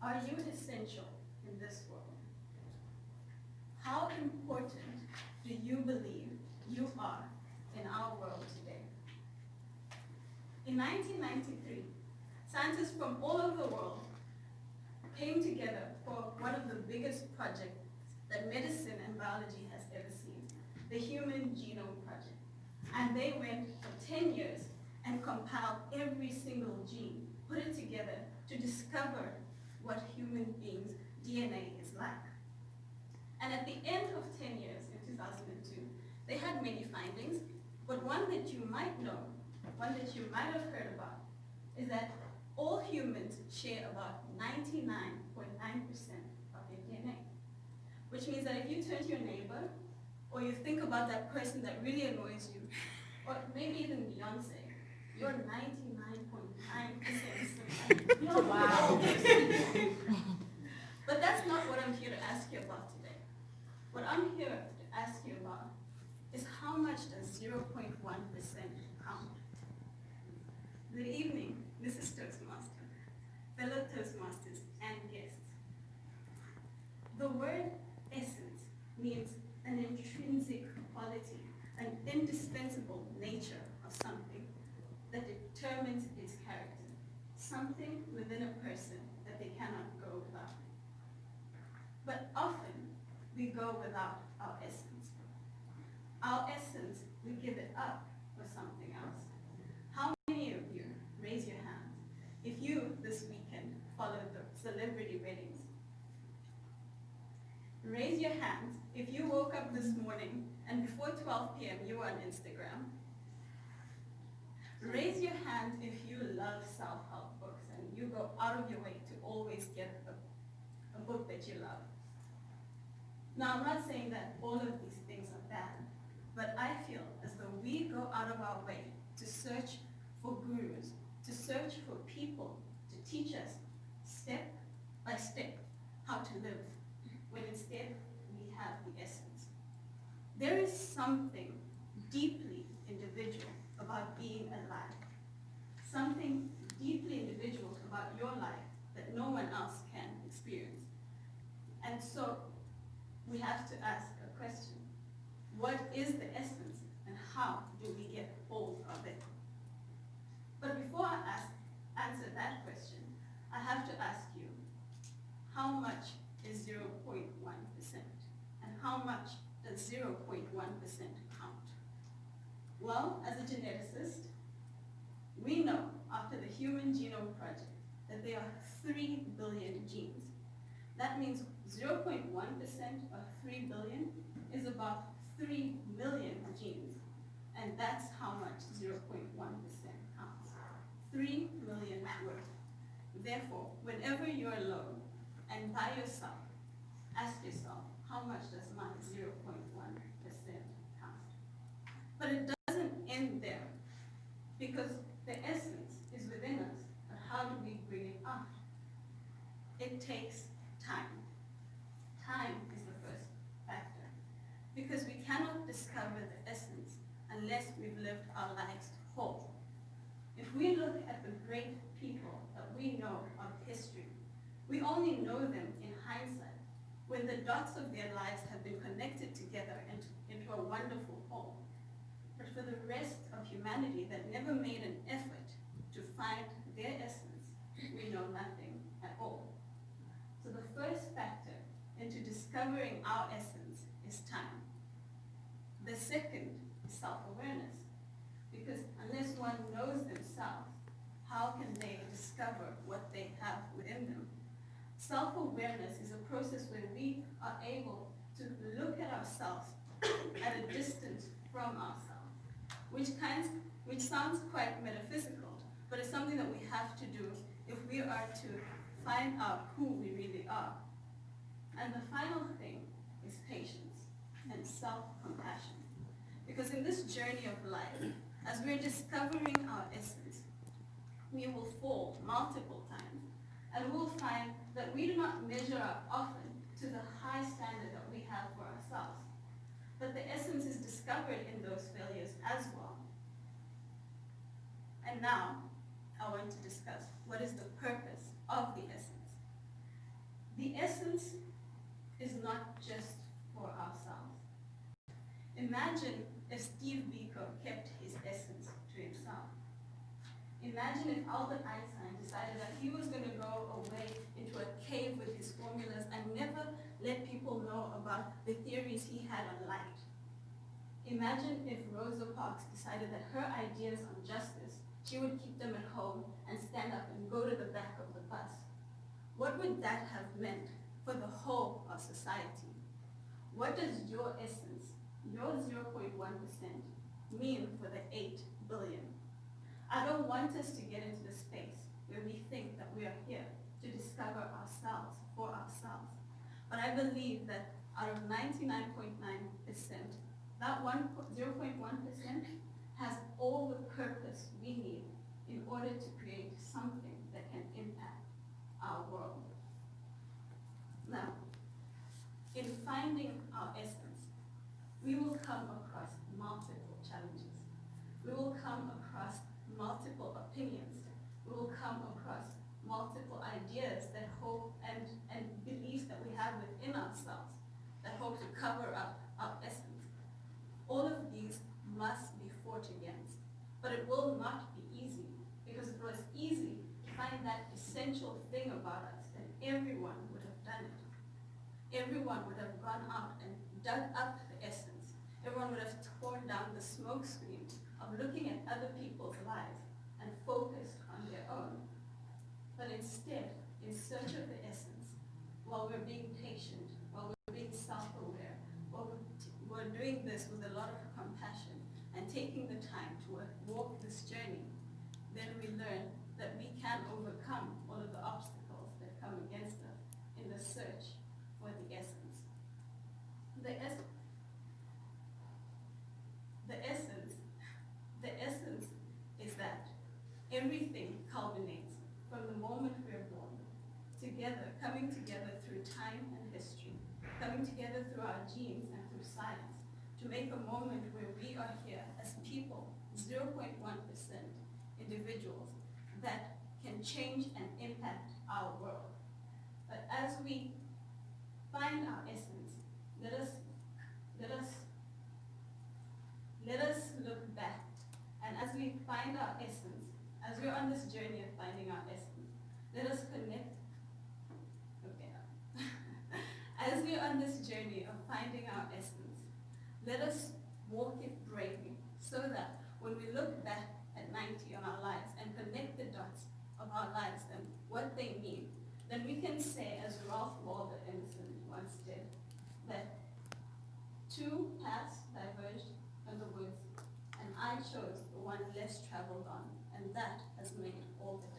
Are you essential in this world? How important do you believe you are in our world today? In 1993, scientists from all over the world came together for one of the biggest projects that medicine and biology has ever seen, the Human Genome Project. And they went for 10 years and compiled every single gene, put it together to discover what human beings' DNA is like. And at the end of 10 years, in 2002, they had many findings, but one that you might know, one that you might have heard about, is that all humans share about 99.9% of their DNA. Which means that if you turn to your neighbor, or you think about that person that really annoys you, or maybe even Beyonce, you're 99.9% similar. Wow. But that's not what I'm here to ask you about today. What I'm here to ask you about is how much does 0.1% count? Good evening, Mrs. Toastmaster, fellow Toastmasters, and guests. The word essence means an intrinsic quality, an indispensable nature of something that determines its character, something within a person that they cannot go without. But often, we go without our essence. Our essence, we give it up for something else. How many of you, raise your hands, if you this weekend followed the celebrity weddings? Raise your hands if you woke up this morning and before 12 p.m. you were on Instagram. Raise your hand if you love self-help books and you go out of your way to always get a book that you love. Now, I'm not saying that all of these things are bad, but I feel as though we go out of our way to search for gurus, to search for people to teach us step by step how to live, when instead we have the essence. There is something deeply individual about being alive, something deeply individual about your life that no one else can experience. And so we have to ask a question. What is the essence and how do we get hold of it? But before I answer that question, I have to ask you, how much is 0.1%? And how much does 0.1% count? Well, as a geneticist, we know after the Human Genome Project that there are 3 billion genes. That means 0.1% of 3 billion is about 3 million genes. And that's how much 0.1% counts. 3 million worth. Therefore, whenever you're alone and by yourself, ask yourself, how much does my 0.1% count? But it doesn't end there, because the essence is within us, but how do we bring it out? It takes time. Time is the first factor, because we cannot discover the essence unless we've lived our lives whole. If we look at the great people that we know of history, we only know them in hindsight, when the dots of their lives have been connected together into a wonderful whole. But for the rest of humanity that never made an effort to find their essence, we know nothing at all. So the first factor into discovering our essence is time. The second is self-awareness, because unless one knows themselves, how can they discover what they have within them? Self-awareness is a process where we are able to look at ourselves at a distance from ourselves, which sounds quite metaphysical, but it's something that we have to do if we are to find out who we really are. And the final thing is patience and self-compassion. Because in this journey of life, as we're discovering our essence, we will fall multiple times, and we'll find that we do not measure up often to the high standard that we have for ourselves. But the essence is discovered in those failures as well. And now, I want to discuss what is the purpose of the essence. The essence is not just for ourselves. Imagine if Steve Biko kept his essence to himself. Imagine if Albert Einstein decided that he was going to go away into a cave with his formulas and never let people know about the theories he had on light. Imagine if Rosa Parks decided that her ideas on justice, she would keep them at home and stand up and go to the back of the bus. What would that have meant for the whole of society? What does your essence, your 0.1%, mean for the 8 billion? I don't want us to get into the space where we think that we are here to discover ourselves for ourselves. But I believe that out of 99.9%, that 0.1% has all the purpose we need in order to create something that can impact our world. Now, in finding our essence, we will come across multiple challenges. We will come across multiple opinions. We will come across multiple ideas that hope and beliefs that we have within ourselves that hope to cover up our essence. All of these must be fought against, but it will not be easy, because if it was easy to find that essential thing about us, then everyone would have done it. Everyone would have gone out and dug up the essence. Everyone would have torn down the smoke screen of looking at other people's lives and focused on their own. But instead, in search of the essence, while we're being patient, while we're being self-aware, while we're doing this with a lot of compassion and taking the time to walk this journey, then we learn that we can overcome all of the obstacles that come against us in the search for the essence. The essence is that everything culminates from the moment we're born, together, coming together through time and history, coming together through our genes and through science, to make a moment where we are here as people, 0.1% individuals, that can change and impact our world. But as we find our essence, let us look back, and as we find our essence, as we're on this journey of finding our essence, let us connect. Okay. As we're on this journey of finding our essence, let us walk it bravely, so that when we look back at 90 on our lives and connect the dots of our lives and what they mean, then we can say, as Ralph Waldo Emerson once did, that two paths diverged in the woods, and I chose the one less traveled on, and that has made all the difference.